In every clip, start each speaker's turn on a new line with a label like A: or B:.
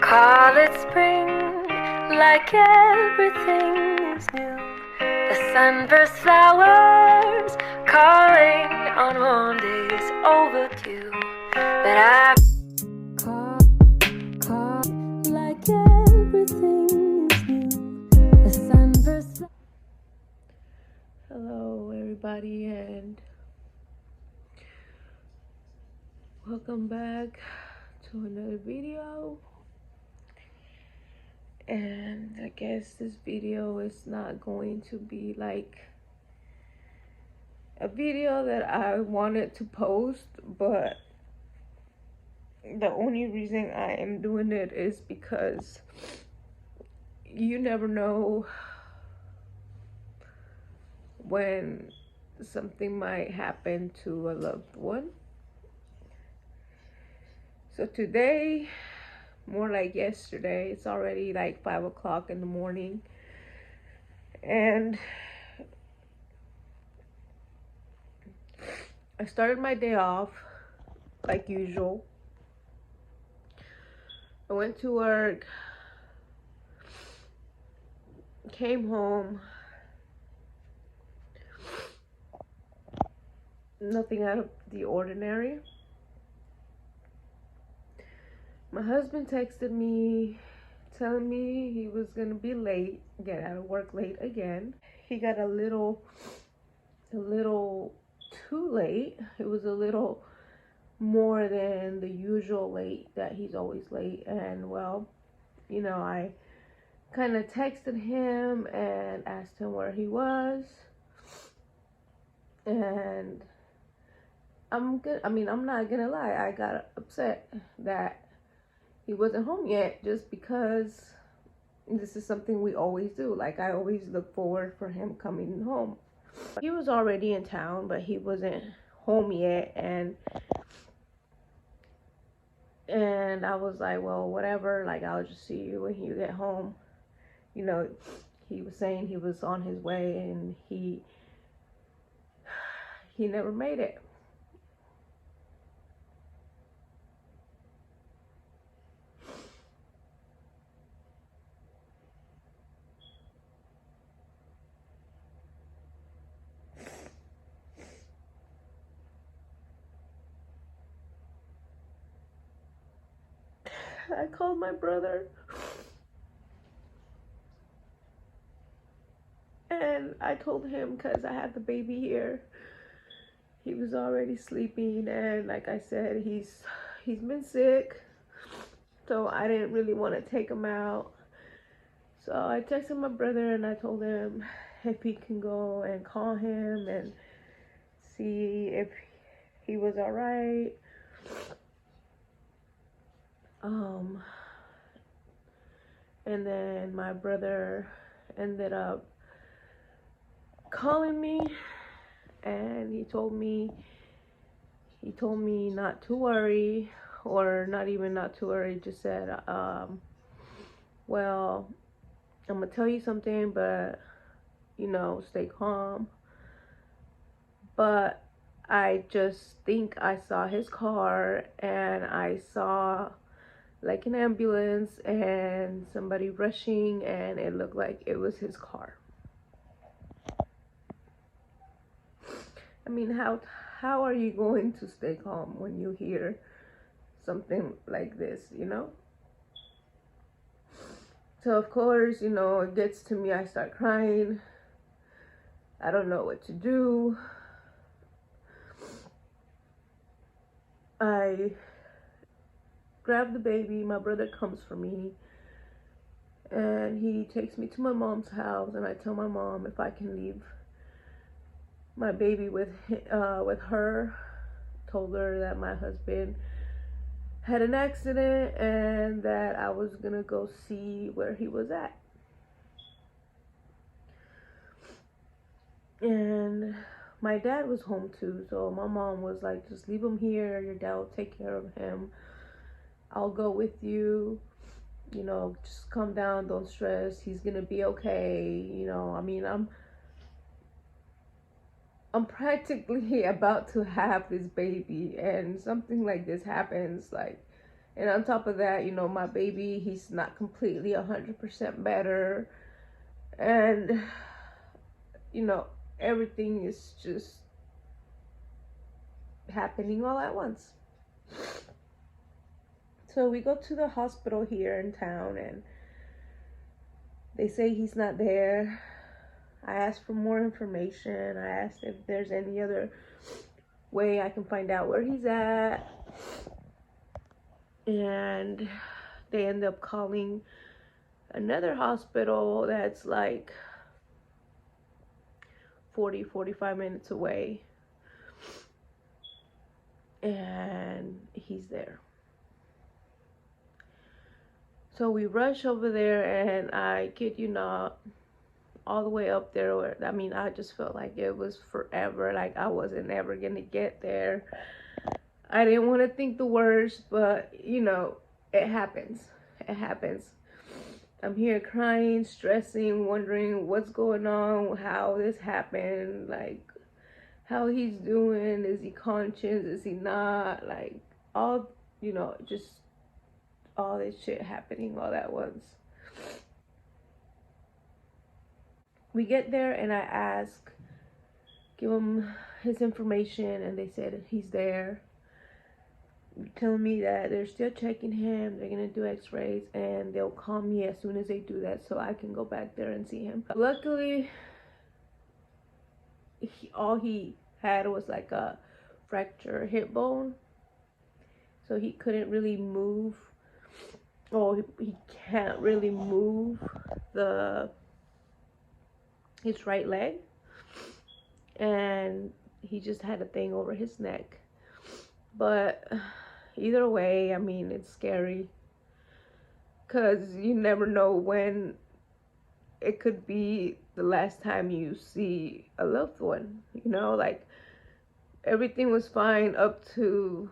A: Call it spring, like everything is new. The sunburst flowers calling on warm days overdue. But I call like everything is new. The sunburst. Hello, everybody, and welcome back to another video. And I guess this video is not going to be like a video that I wanted to post, but the only reason I am doing it is because you never know when something might happen to a loved one. So today, more like yesterday, it's already like 5 o'clock in the morning, and I started my day off like usual. I went to work, came home, nothing out of the ordinary. My husband texted me telling me he was gonna be late, get out of work late again. He got a little too late. It was a little more than the usual late that he's always late. And well, you know, I kind of texted him and asked him where he was. And I'm not gonna lie, I got upset that he wasn't home yet, just because this is something we always do. Like, I always look forward for him coming home. He was already in town, but he wasn't home yet, and I was like, well, whatever, like, I'll just see you when you get home. You know, he was saying he was on his way, and he never made it. I called my brother, and I told him, because I had the baby here, he was already sleeping, and like I said, he's been sick, so I didn't really want to take him out. So I texted my brother and I told him if he can go and call him and see if he was all right. And then my brother ended up calling me, and he told me not to worry, or not even not to worry, just said, well, I'm gonna tell you something, but you know, stay calm. But I just think I saw his car, and I saw like an ambulance and somebody rushing, and it looked like it was his car. I mean, how are you going to stay calm when you hear something like this, you know? So of course, you know, it gets to me, I start crying. I don't know what to do. I grab the baby, my brother comes for me, and he takes me to my mom's house, and I tell my mom if I can leave my baby with her. Told her that my husband had an accident and that I was gonna go see where he was at. And my dad was home too, so my mom was like, just leave him here, your dad will take care of him, I'll go with you, you know, just calm down, don't stress, he's gonna be okay. You know, I mean, I'm practically about to have this baby, and something like this happens. Like, And on top of that, my baby, he's not completely 100% better. And, everything is just happening all at once. So we go to the hospital here in town, and they say he's not there. I asked for more information. I asked if there's any other way I can find out where he's at. And they end up calling another hospital that's like 45 minutes away. And he's there. So we rush over there, and I kid you not, all the way up there, I just felt like it was forever, like I wasn't ever gonna get there. I didn't want to think the worst, but it happens. It happens. I'm here crying, stressing, wondering what's going on, how this happened, like how he's doing, is he conscious, is he not, like all, just all this shit happening all at once. We get there, and I give him his information, and they said he's there. Telling me that they're still checking him, they're gonna do x-rays, and they'll call me as soon as they do that so I can go back there and see him. Luckily, all he had was like a fractured hip bone, so he couldn't really move, or he can't really move his right leg, and he just had a thing over his neck. But either way, it's scary, because you never know when it could be the last time you see a loved one. Like everything was fine up to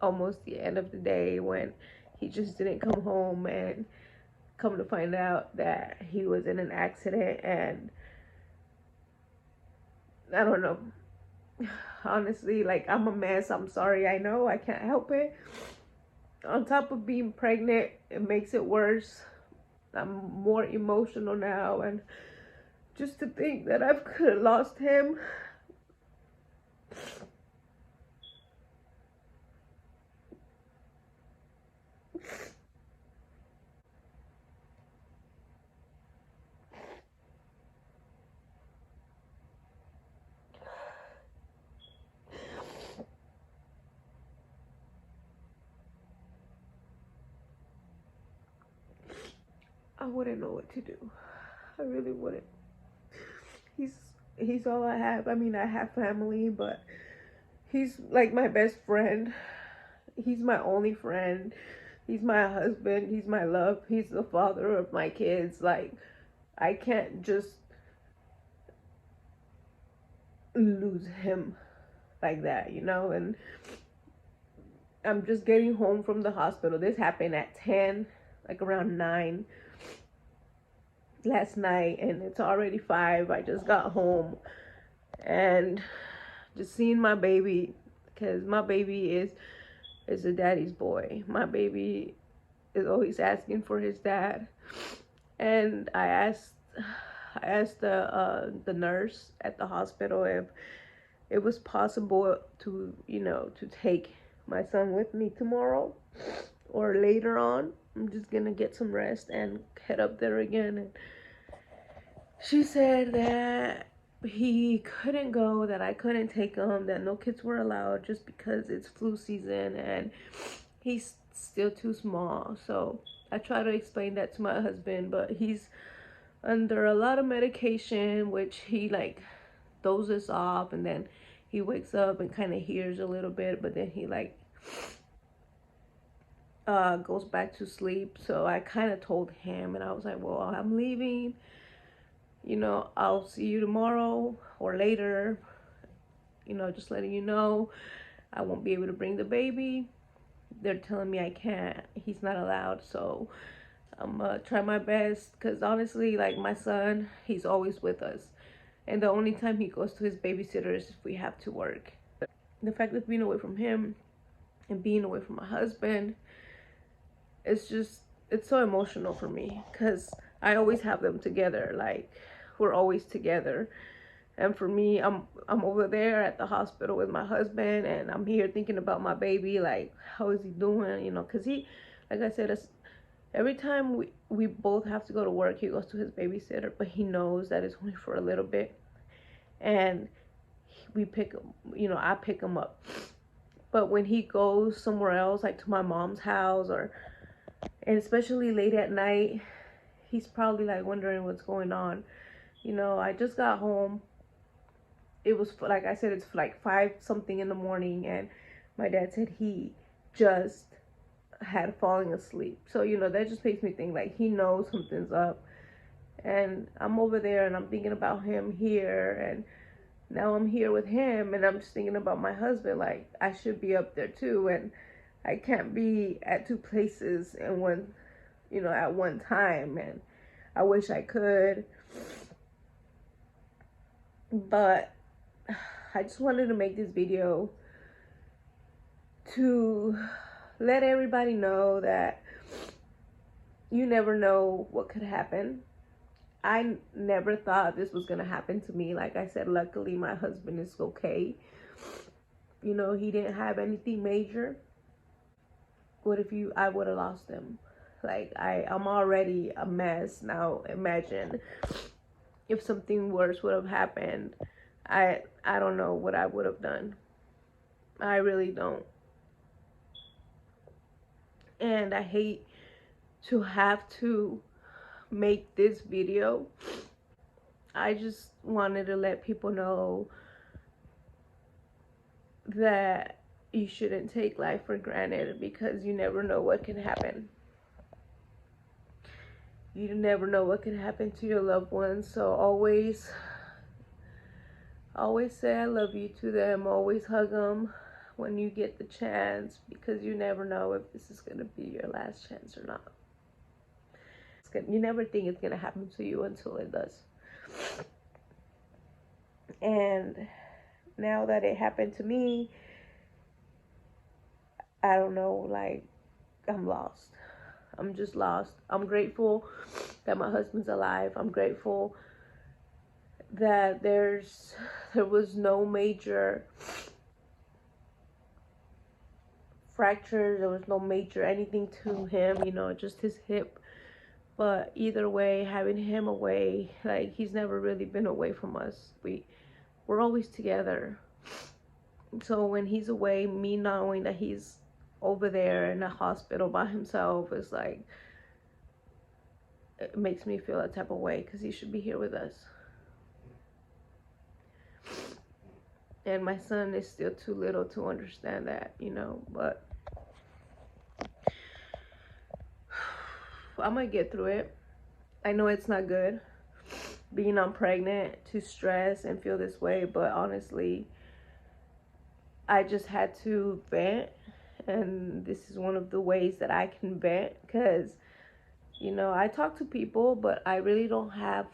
A: almost the end of the day, when he just didn't come home, and come to find out that he was in an accident. And I don't know, honestly, like, I'm a mess. I'm sorry. I know I can't help it. On top of being pregnant, it makes it worse. I'm more emotional now, and just to think that I could have lost him. I wouldn't know what to do. I really wouldn't. He's all I have. I have family, but he's like my best friend. He's my only friend. He's my husband. He's my love. He's the father of my kids. Like, I can't just lose him like that, and I'm just getting home from the hospital. This happened at 10, like around 9 last night, and it's already 5. I just got home, and just seeing my baby, because my baby is a daddy's boy. My baby is always asking for his dad. And I asked the nurse at the hospital if it was possible to take my son with me tomorrow or later on. I'm just gonna get some rest and head up there again. And she said that he couldn't go, that I couldn't take him, that no kids were allowed just because it's flu season and he's still too small. So I try to explain that to my husband, but he's under a lot of medication, which he like dozes off, and then he wakes up and kind of hears a little bit, but then he like goes back to sleep. So I kind of told him, and I was like, well, I'm leaving, I'll see you tomorrow or later, just letting you know I won't be able to bring the baby. They're telling me I can't, he's not allowed. So I'm gonna try my best, because honestly, like, my son, he's always with us, and the only time he goes to his babysitter is if we have to work. The fact of being away from him and being away from my husband, it's just, it's so emotional for me because I always have them together. Like, we're always together. And for me, I'm over there at the hospital with my husband, and I'm here thinking about my baby. Like, how is he doing? You know, because he, like I said, every time we both have to go to work, he goes to his babysitter, but he knows that it's only for a little bit. And we pick him, you know, I pick him up. But when he goes somewhere else, like to my mom's house, and especially late at night, he's probably like wondering what's going on. You know, I just got home. It was, like I said, it's like 5 something in the morning, and my dad said he just had fallen asleep. So, you know, that just makes me think like he knows something's up. And I'm over there and I'm thinking about him here, and now I'm here with him, and I'm just thinking about my husband. Like, I should be up there too, and I can't be at 2 places and one, you know, at one time. And I wish I could, but I just wanted to make this video to let everybody know that you never know what could happen. I never thought this was gonna happen to me. Like I said, luckily my husband is okay. You know, he didn't have anything major. What if I would have lost him? Like, I'm already a mess. Now imagine if something worse would have happened. I don't know what I would have done. I really don't. And I hate to have to make this video. I just wanted to let people know that you shouldn't take life for granted, because you never know what can happen. You never know what can happen to your loved ones. So always say I love you to them. Always hug them when you get the chance, because you never know if this is going to be your last chance or not. You never think it's going to happen to you until it does. And now that it happened to me, I don't know, like, I'm lost. I'm just lost. I'm grateful that my husband's alive. I'm grateful that there was no major fractures. There was no major anything to him, you know, just his hip. But either way, having him away, like, he's never really been away from us. We're always together. So when he's away, me knowing that he's over there in a hospital by himself is like, it makes me feel a type of way, because he should be here with us. And my son is still too little to understand that, you know, but I'm gonna get through it. I know it's not good being pregnant to stress and feel this way, but honestly, I just had to vent, and this is one of the ways that I can vent, because, you know, I talk to people, but I really don't have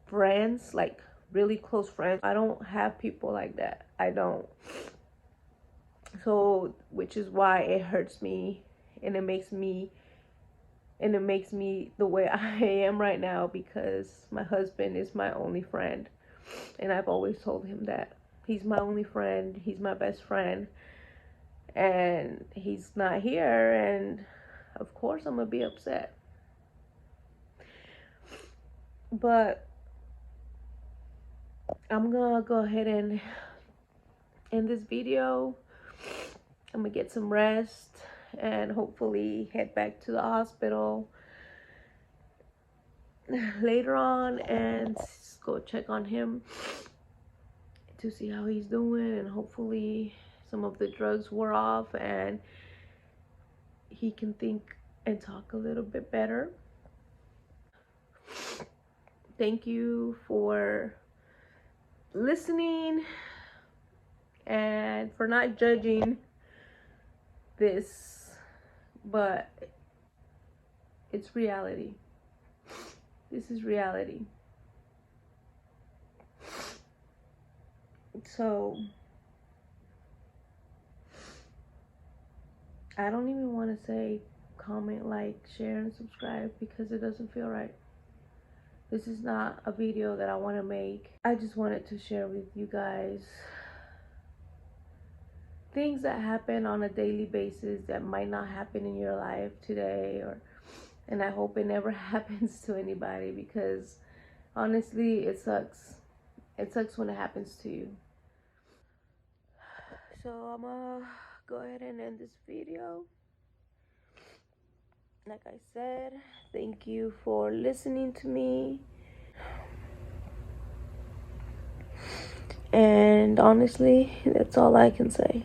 A: friends, like really close friends. I don't have people like that. I don't. So, which is why it hurts me, and it makes me the way I am right now, because my husband is my only friend. And I've always told him that he's my only friend, he's my best friend, and he's not here, and of course I'm gonna be upset. But I'm gonna go ahead and end this video. I'm gonna get some rest and hopefully head back to the hospital later on and go check on him to see how he's doing, and hopefully some of the drugs wore off and he can think and talk a little bit better. Thank you for listening and for not judging this, but it's reality. This is reality. So I don't even want to say comment, like, share, and subscribe because it doesn't feel right. This is not a video that I want to make. I just wanted to share with you guys things that happen on a daily basis that might not happen in your life today, or and I hope it never happens to anybody, because honestly it sucks. It sucks when it happens to you. So I'm gonna go ahead and end this video. Like I said, thank you for listening to me. And honestly, that's all I can say.